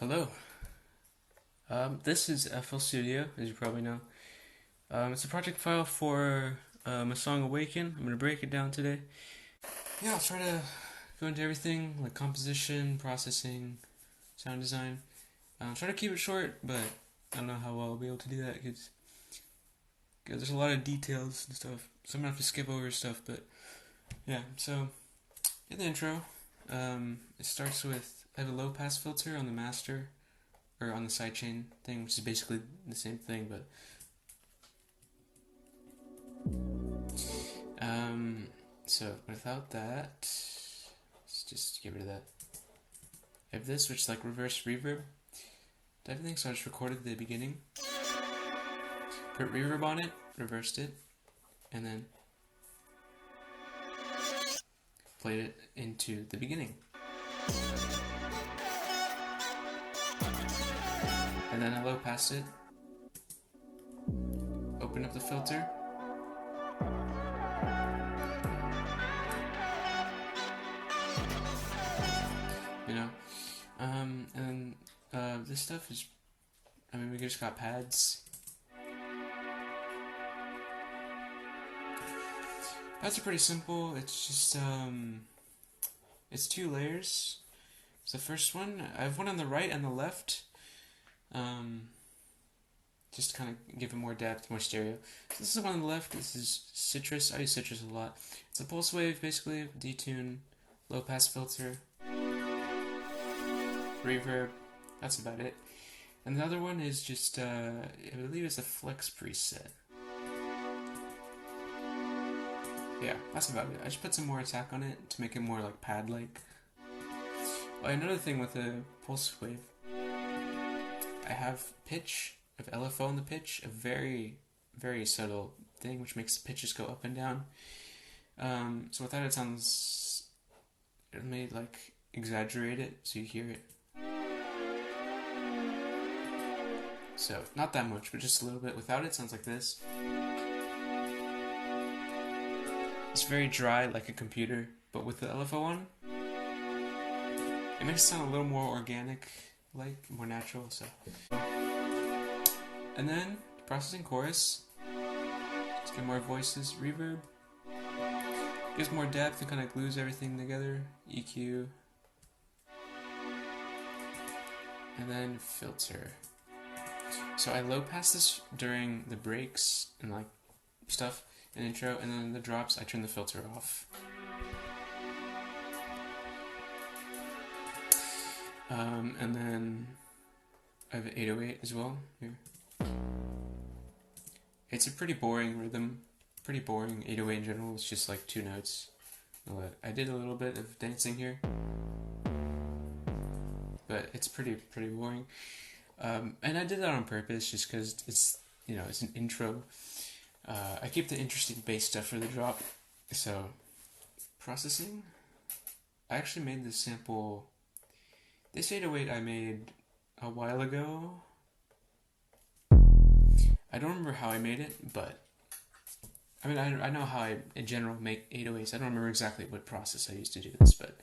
Hello. This is FL Studio, as you probably know. It's a project file for my song Awaken. I'm going to break it down today. Yeah, I'll try to go into everything like composition, processing, sound design. I'll try to keep it short, but I don't know how well I'll be able to do that because there's a lot of details and stuff. So I'm going to have to skip over stuff, but yeah, so in the intro, it starts with I have a low pass filter on the master, or on the sidechain thing, which is basically the same thing, but so without that, let's just get rid of that. I have this, which is like reverse reverb to everything, so I just recorded the beginning, put reverb on it, reversed it, and then played it into the beginning. And then I low passed it, open up the filter, you know, and then this stuff is, we just got pads. Pads are pretty simple. It's just it's 2 layers. So the first one, I have one on the right and the left. Just to kind of give it more depth, more stereo. So this is the one on the left. This is Citrus. I use Citrus a lot. It's a pulse wave, basically. Detune, low pass filter, reverb. That's about it. And the other one is just, I believe it's a flex preset. Yeah, that's about it. I just put some more attack on it to make it more like pad-like. Well, another thing with the pulse wave, I have pitch, I have LFO on the pitch, a very, very subtle thing which makes the pitches go up and down. So without it sounds, it may like exaggerate it so you hear it. So not that much, but just a little bit. Without it, sounds like this. It's very dry, like a computer, but with the LFO on, it makes it sound a little more organic, like more natural. So, and then processing chorus, just get more voices, reverb, gives more depth and kind of glues everything together. EQ, and then filter. So I low pass this during the breaks and like stuff. An intro, and then the drops, I turn the filter off. And then I have an 808 as well here. It's a pretty boring rhythm, pretty boring 808 in general. It's just like 2 notes. I did a little bit of dancing here, but it's pretty boring. And I did that on purpose, just because it's it's an intro. I keep the interesting bass stuff for the drop. So, processing. I actually made this sample. This 808 I made a while ago. I don't remember how I made it, but I know how I in general make 808s. I don't remember exactly what process I used to do this, but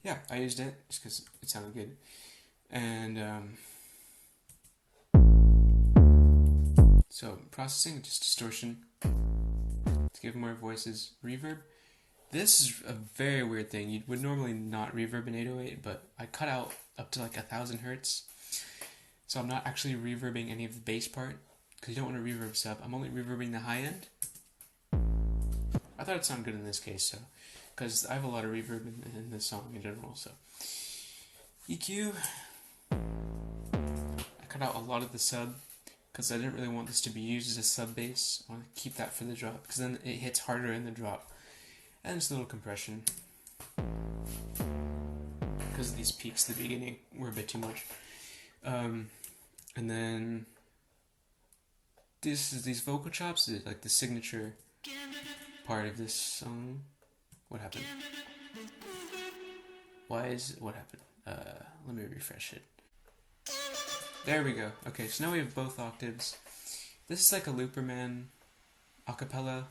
yeah, I used it just because it sounded good. And so processing, just distortion to give more voices. Reverb. This is a very weird thing. You would normally not reverb in 808, but I cut out up to like 1,000 hertz. So I'm not actually reverbing any of the bass part, because you don't want to reverb sub. I'm only reverbing the high end. I thought it'd sound good in this case, so because I have a lot of reverb in this song in general. So EQ. I cut out a lot of the sub, because I didn't really want this to be used as a sub bass. I want to keep that for the drop, because then it hits harder in the drop. And just a little compression, because these peaks at the beginning were a bit too much. And then these vocal chops is like the signature part of this song. What happened? What happened? Let me refresh it. There we go. Okay, so now we have both octaves. This is like a Looperman acapella.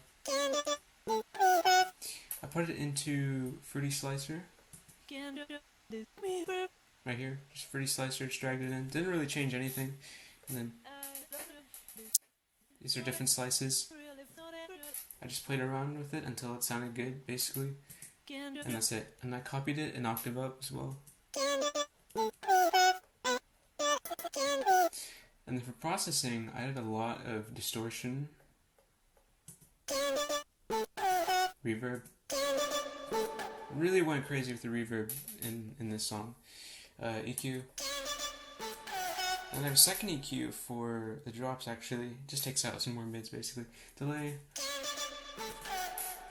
I put it into Fruity Slicer. right here. Just Fruity Slicer, just dragged it in. Didn't really change anything. And then these are different slices. I just played around with it until it sounded good, basically. And that's it. And I copied it an octave up as well. And then for processing, I did a lot of distortion, reverb. Really went crazy with the reverb in this song. EQ. And I have a second EQ for the drops actually. It just takes out some more mids basically. Delay.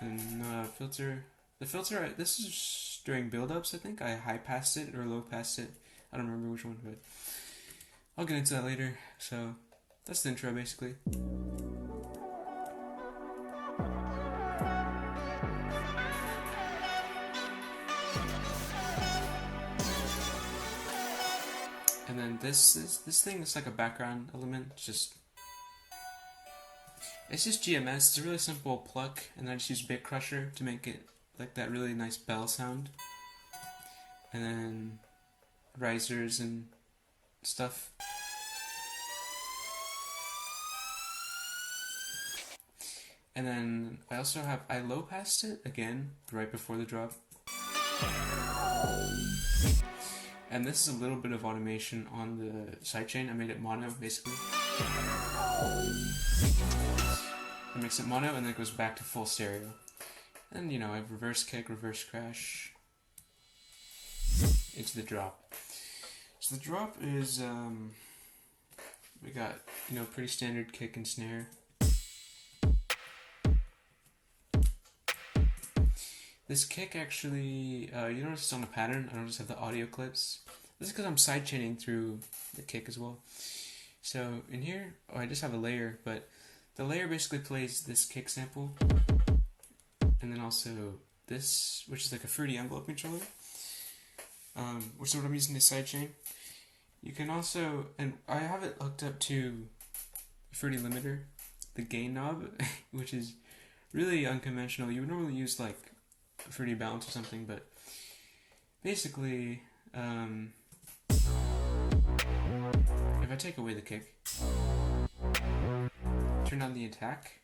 And filter. The filter, this is during build-ups I think. I high passed it or low passed it. I don't remember which one, but I'll get into that later. So that's the intro basically. And then this thing is like a background element. It's just GMS. It's a really simple pluck, and I just use Bit Crusher to make it like that really nice bell sound. And then risers and stuff. And then I also have, I low passed it again right before the drop. And this is a little bit of automation on the sidechain. I made it mono basically. It makes it mono and then it goes back to full stereo. And you know, I have reverse kick, reverse crash into the drop. So the drop is, we got, you know, pretty standard kick and snare. This kick actually, you notice it's on a pattern. I don't just have the audio clips. This is because I'm sidechaining through the kick as well. So in here, I just have a layer, but the layer basically plays this kick sample, and then also this, which is like a fruity envelope controller, which is what I'm using to sidechain. You can also, and I have it hooked up to a fruity limiter, the gain knob, which is really unconventional. You would normally use like a fruity balance or something, but basically, if I take away the kick, turn on the attack,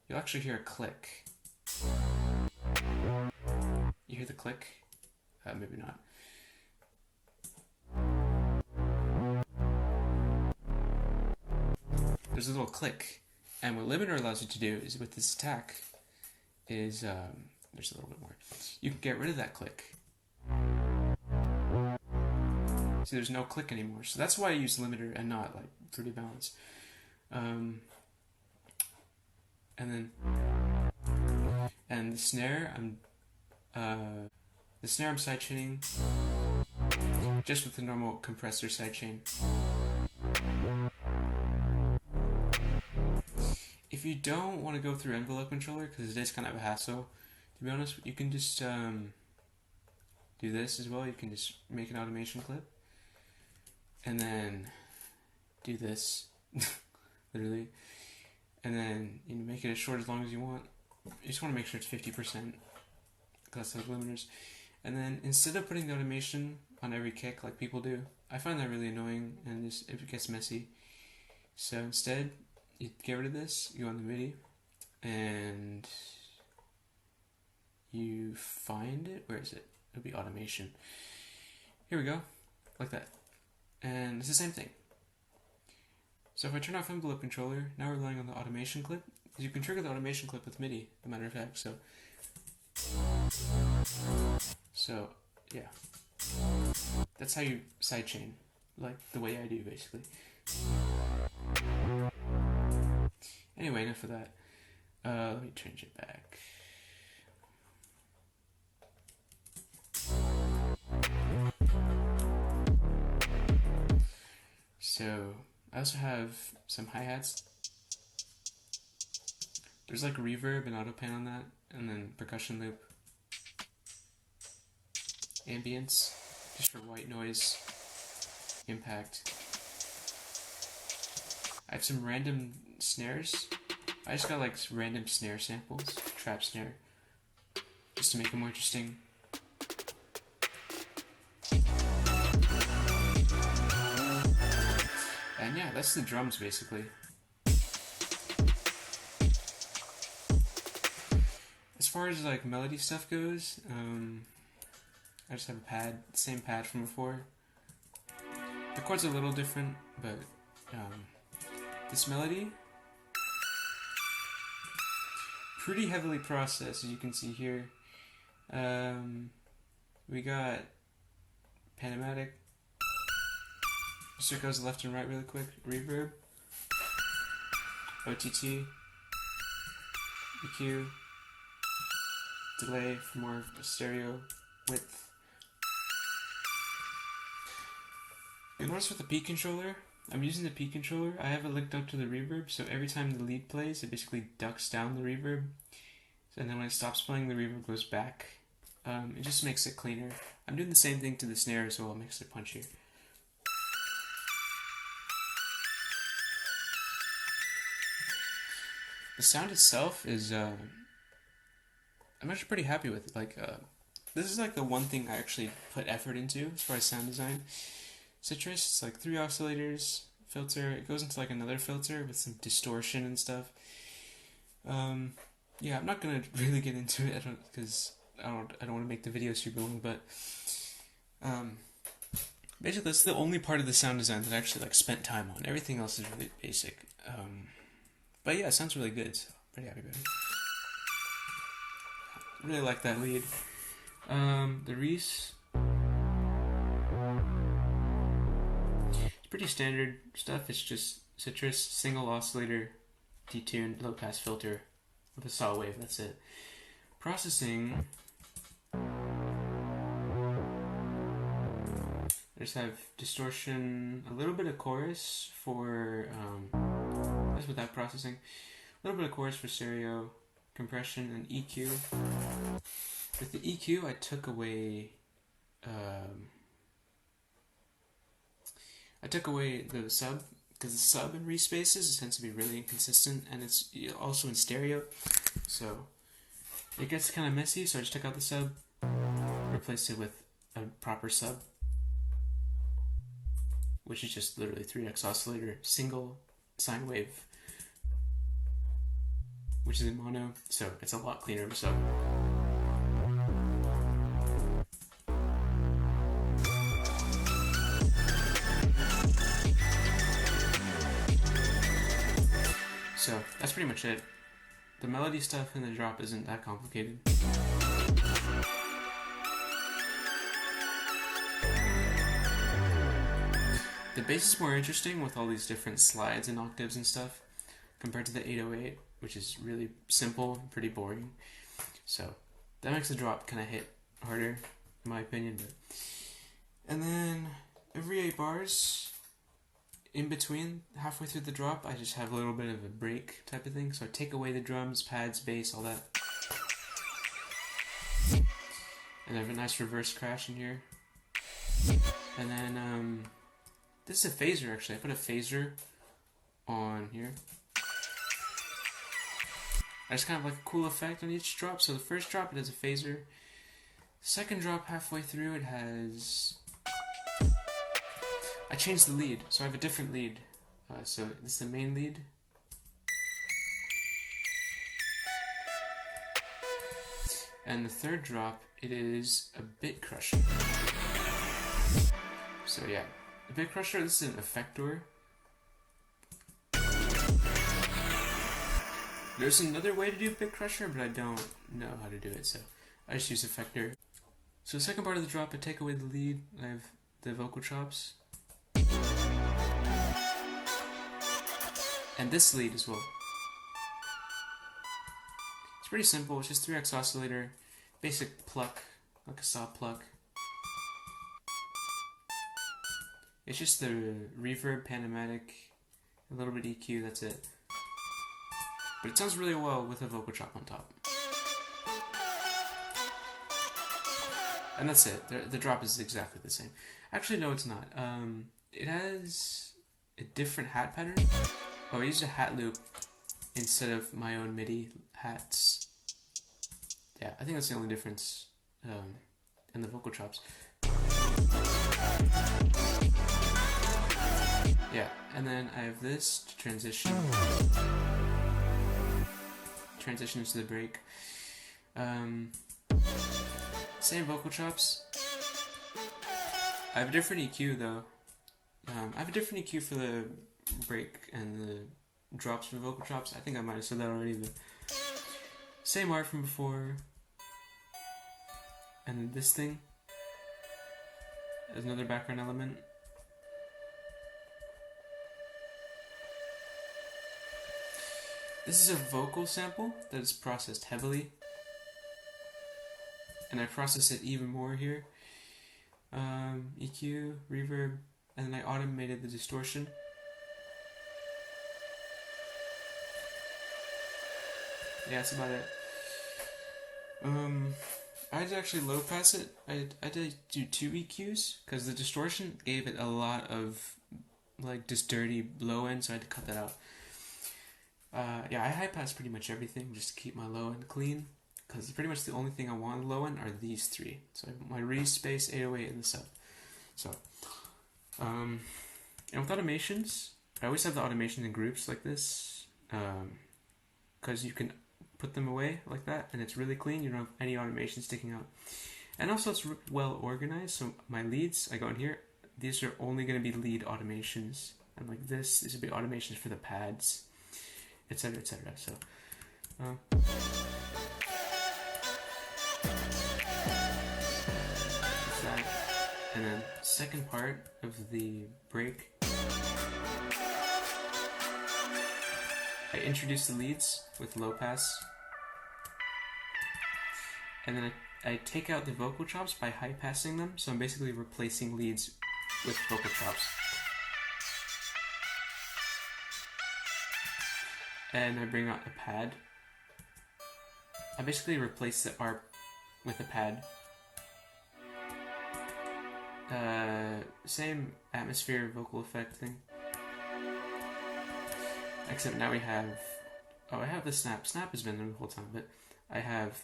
you'll actually hear a click. You hear the click? Maybe not. There's a little click, and what limiter allows you to do is with this attack is there's a little bit more. You can get rid of that click. See, there's no click anymore. So that's why I use limiter and not like fruity balance. And the snare, I'm sidechaining just with the normal compressor sidechain. If you don't want to go through envelope controller, because it is kind of a hassle, to be honest, you can just do this as well. You can just make an automation clip and then do this, literally, and then you know, make it as short as long as you want. You just want to make sure it's 50%, because that's those limiters. And then instead of putting the automation on every kick like people do, I find that really annoying and it gets messy. So instead, you get rid of this, you go on the MIDI, and you find it. Where is it? It'll be automation. Here we go, like that. And it's the same thing. So if I turn off envelope controller, now we're relying on the automation clip. You can trigger the automation clip with MIDI, as a matter of fact. So yeah, that's how you sidechain, like the way I do, basically. Anyway, enough of that. Let me change it back. So I also have some hi-hats. There's like reverb and autopan on that, and then percussion loop, ambience, just for white noise, impact. I have some random snares. I just got like random snare samples, trap snare, just to make them more interesting. that's the drums basically. As far as like melody stuff goes, I just have a pad, same pad from before. The chords are a little different, but this melody, pretty heavily processed, as you can see here. We got Panamatic. Just so it goes left and right really quick. Reverb, OTT, EQ, delay for more stereo width. You'll notice with the P controller, I'm using the P controller. I have it linked up to the reverb, so every time the lead plays, it basically ducks down the reverb. And then when it stops playing, the reverb goes back. It just makes it cleaner. I'm doing the same thing to the snare as well, it makes it punchier. The sound itself is, I'm actually pretty happy with it. Like, this is like the one thing I actually put effort into as far as sound design. Citrus, it's like 3 oscillators, filter, it goes into like another filter with some distortion and stuff. Yeah, I'm not gonna really get into it, because I don't want to make the video super long, but basically that's the only part of the sound design that I actually like spent time on. Everything else is really basic. But yeah, it sounds really good, so pretty happy about it. I really like that lead. The Reese, it's pretty standard stuff. It's just Citrus, single oscillator, detuned, low pass filter with a saw wave, that's it. Processing, I just have distortion, a little bit of chorus for, that's without processing, a little bit of chorus for stereo, compression, and EQ. With the EQ, I took away the sub, because the sub in Reese spaces tends to be really inconsistent, and it's also in stereo, so it gets kind of messy. So I just took out the sub, replaced it with a proper sub, which is just literally 3x oscillator, single sine wave, which is in mono, so it's a lot cleaner of a sub. So that's pretty much it. The melody stuff in the drop isn't that complicated. The bass is more interesting with all these different slides and octaves and stuff compared to the 808, which is really simple and pretty boring. So that makes the drop kind of hit harder, in my opinion. And then every 8 bars, in between, halfway through the drop, I just have a little bit of a break type of thing. So I take away the drums, pads, bass, all that. And I have a nice reverse crash in here. And then, this is a phaser actually. I put a phaser on here. I just kind of like a cool effect on each drop. So the first drop, it has a phaser. Second drop, halfway through, it has... I changed the lead, so I have a different lead. So this is the main lead. And the third drop, it is a bit crusher. So yeah, a bit crusher, this is an effector. There's another way to do bit crusher, but I don't know how to do it, so I just use effector. So the second part of the drop, I take away the lead, I have the vocal chops. And this lead as well. It's pretty simple, it's just 3x oscillator, basic pluck, like a saw pluck. It's just the reverb, Panamatic, a little bit EQ, that's it. But it sounds really well with a vocal chop on top. And that's it, the drop is exactly the same. Actually, no, it's not. It has a different hat pattern. Oh, I used a hat loop instead of my own MIDI hats. Yeah, I think that's the only difference in the vocal chops. Yeah, And then I have this to transition into the break. Same vocal chops. I have a different EQ though. I have a different EQ for the break and the drops for vocal chops. I think I might have said that already, but same art from before. And then this thing is another background element. This is a vocal sample that is processed heavily, and I process it even more here. EQ, reverb, and then I automated the distortion. Yeah, that's about it. I did actually low pass it. I did do 2 EQs because the distortion gave it a lot of like just dirty low end, so I had to cut that out. Yeah, I high pass pretty much everything just to keep my low end clean, because pretty much the only thing I want low end are these 3. So my Reese, bass, 808, and the sub. So, and with automations, I always have the automations in groups like this, because you can put them away like that, and it's really clean. You don't have any automation sticking out, and also it's well organized. So my leads, I go in here. These are only going to be lead automations, and like this, these will be automations for the pads, etc., etc. So, that, and then second part of the break, I introduce the leads with low pass, and then I take out the vocal chops by high passing them. So I'm basically replacing leads with vocal chops. And I bring out a pad. I basically replace the ARP with a pad. Same atmosphere vocal effect thing. Except now we have... Oh, I have the snap. Snap has been there the whole time, but I have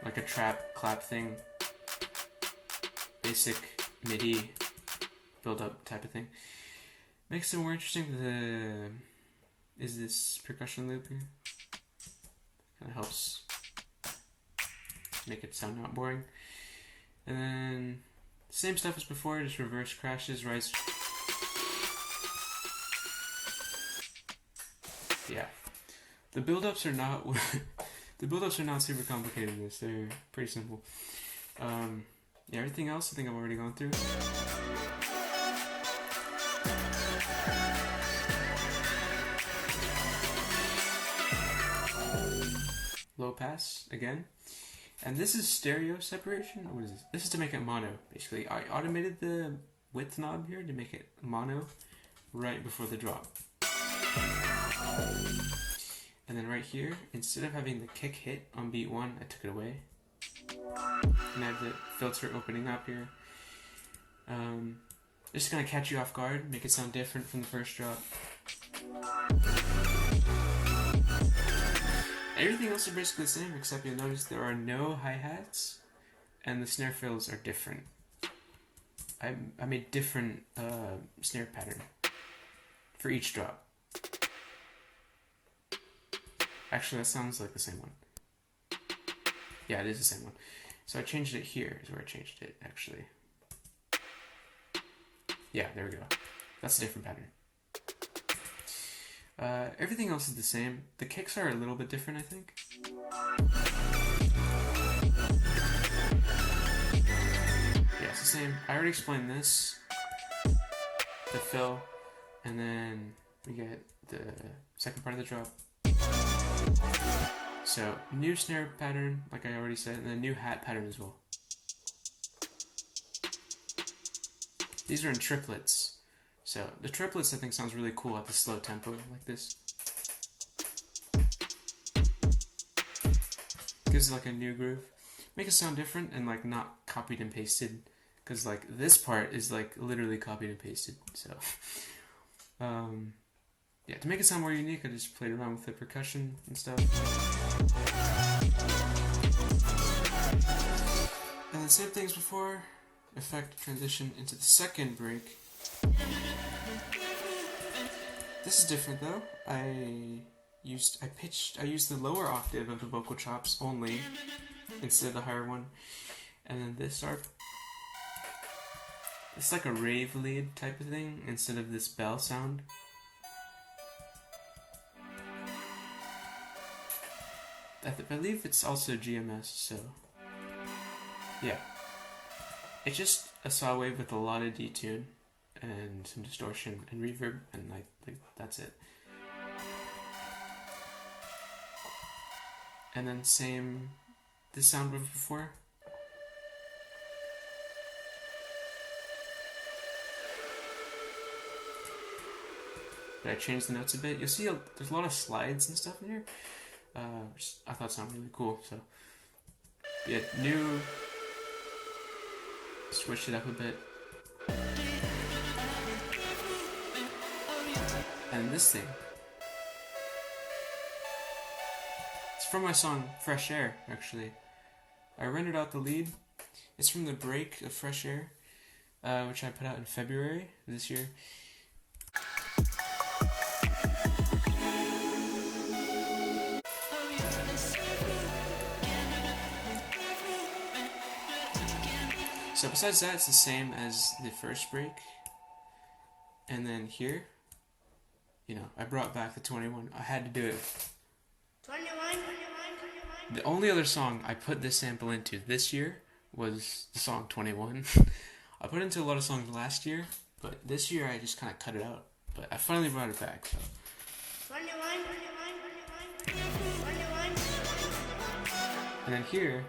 like a trap clap thing. Basic MIDI build-up type of thing. Makes it more interesting. Is this percussion loop here? Kind of helps make it sound not boring. And then same stuff as before, just reverse crashes, right? Yeah, the build-ups are not the build-ups are not super complicated in this. They're pretty simple. Yeah, everything else I think I've already gone through. Low pass again, and this is stereo separation. What is this? This is to make it mono. Basically, I automated the width knob here to make it mono right before the drop. And then right here, instead of having the kick hit on beat 1, I took it away. And I have the filter opening up here. Just gonna catch you off guard, make it sound different from the first drop. Everything else is basically the same, except you'll notice there are no hi-hats, and the snare fills are different. I made different snare pattern for each drop. Actually, that sounds like the same one. Yeah, it is the same one. So I changed it here, is where I changed it, actually. Yeah, there we go. That's a different pattern. Everything else is the same. The kicks are a little bit different, I think. Yeah, it's the same. I already explained this. The fill. And then we get the second part of the drop. So, new snare pattern, like I already said, and then new hat pattern as well. These are in triplets. So, the triplets I think sounds really cool at the slow tempo, like this. Gives it like a new groove. Make it sound different and like not copied and pasted. Because like this part is like literally copied and pasted. So, yeah, to make it sound more unique, I just played around with the percussion and stuff. And the same things before. effect transition into the second break. This is different though. I used the lower octave of the vocal chops only instead of the higher one, and then this arp. It's like a rave lead type of thing instead of this bell sound. I believe it's also GMS, so yeah. It's just a saw wave with a lot of detune and some distortion and reverb, and like that's it. And then same this sound wave before. But I changed the notes a bit. You'll see there's a lot of slides and stuff in here. Which I thought sounded really cool. So yeah, new. Switch it up a bit. And this thing. It's from my song Fresh Air, actually. I rendered out the lead. It's from the break of Fresh Air, which I put out in February this year. So besides that, it's the same as the first break. And then here, you know, I brought back the 21. I had to do it. 21. The only other song I put this sample into this year was the song 21. I put it into a lot of songs last year, but this year I just kind of cut it out. But I finally brought it back, so. 21. And then here,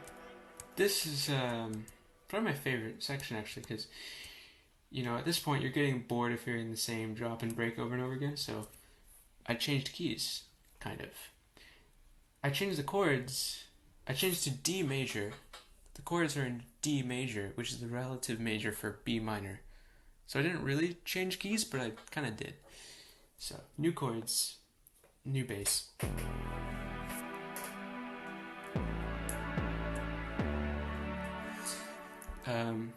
this is probably my favorite section actually, because you know at this point you're getting bored of hearing the same drop and break over and over again. So I changed keys, kind of. I changed the chords. I changed to D major. The chords are in D major, which is the relative major for B minor. So I didn't really change keys, but I kind of did. So new chords, new bass.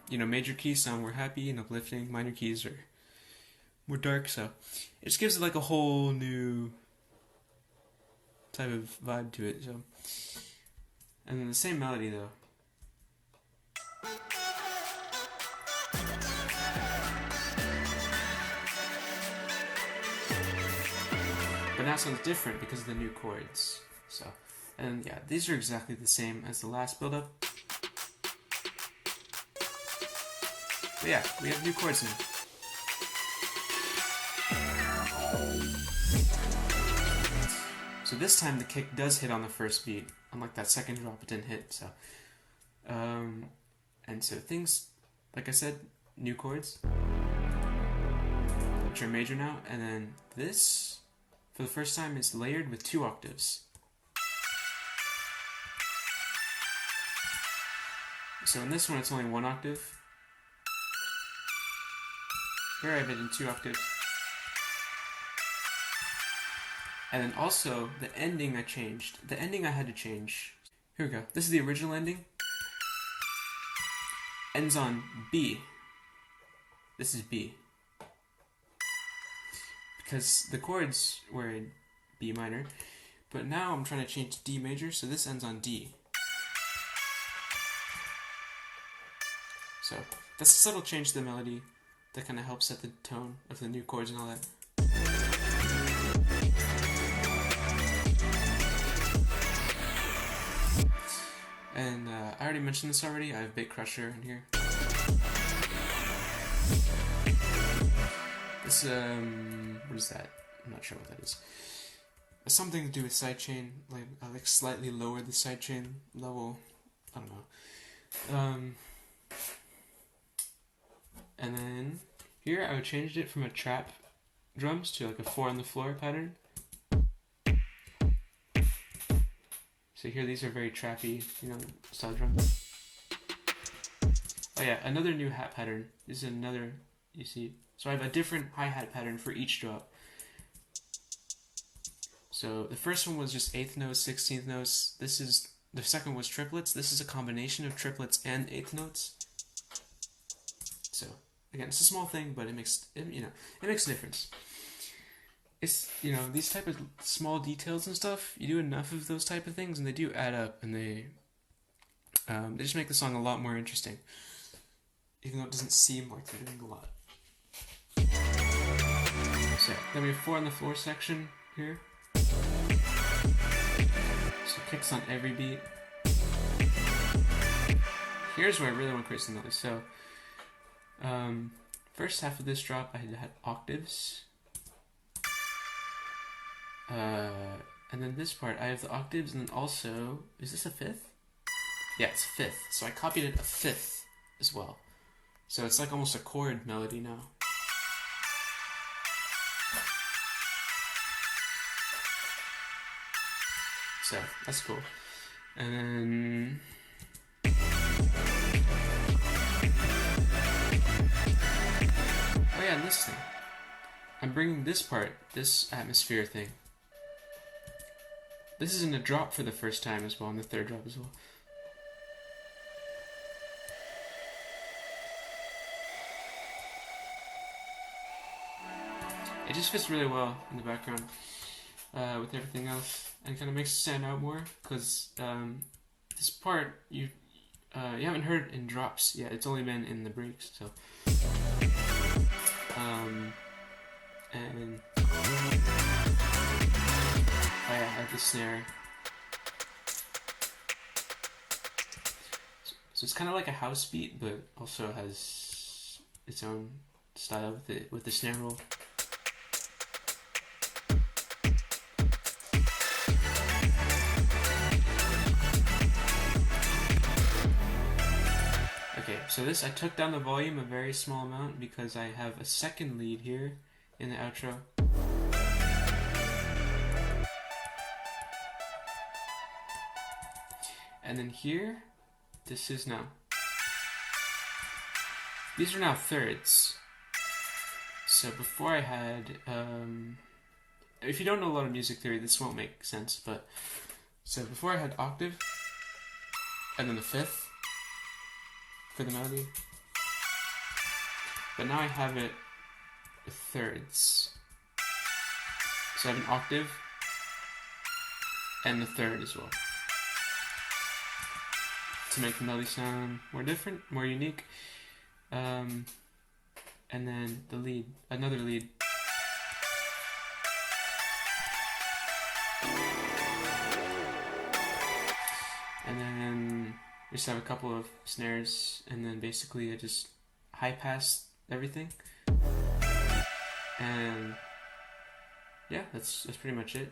You know, major keys sound more happy and uplifting. Minor keys are more dark, so it just gives it like a whole new type of vibe to it. So, and then the same melody though. But now it sounds different because of the new chords. So, and yeah, these are exactly the same as the last build-up. But yeah, we have new chords now. So this time the kick does hit on the first beat, unlike that second drop it didn't hit. So, and so things, like I said, new chords, which are major now, and then this, for the first time, is layered with 2 octaves. So in this one it's only 1 octave. Here I have it in 2 octaves. And then also, the ending I changed. The ending I had to change. Here we go. This is the original ending. Ends on B. This is B. Because the chords were in B minor. But now I'm trying to change to D major, so this ends on D. So, that's a subtle change to the melody. That kind of helps set the tone of the new chords and all that. And I already mentioned this already. I have Bit Crusher in here. This what is that? I'm not sure what that is. It's something to do with sidechain. Like I slightly lowered the sidechain level. I don't know. And then here I changed it from a trap drums to like a 4 on the floor pattern. So here these are very trappy, you know, style drums. Oh yeah, another new hat pattern. This is another, you see. So I have a different hi-hat pattern for each drop. So the first one was just 8th notes, 16th notes. The second was triplets. This is a combination of triplets and 8th notes. Again, it's a small thing, but it makes it makes a difference. It's these type of small details and stuff. You do enough of those type of things, and they do add up, and they just make the song a lot more interesting, even though it doesn't seem like they're doing a lot. So then we have 4 on the floor section here. So kicks on every beat. Here's where I really want to create some noise. So, first half of this drop, I had octaves. And then this part, I have the octaves, and then also, is this a 5th? Yeah, it's a 5th. So I copied it a 5th as well. So it's like almost a chord melody now. So that's cool. And then oh yeah, and this thing. I'm bringing this part, this atmosphere thing. This is in a drop for the first time as well, and the third drop as well. It just fits really well in the background with everything else, and kind of makes it stand out more, because this part you haven't heard in drops yet. It's only been in the breaks, so and oh yeah, I have the snare. So it's kind of like a house beat, but also has its own style with the snare roll. Okay, so this, I took down the volume a very small amount because I have a second lead here in the outro. And then here, this is now. These are now thirds. So before I had, if you don't know a lot of music theory, this won't make sense, but, so before I had octave, and then the 5th, for the melody. But now I have it with thirds. So I have an octave and the 3rd as well. To make the melody sound more different, more unique. And then the lead, another lead. And then we just have a couple of snares, and then basically I just high pass everything. And yeah, that's pretty much it.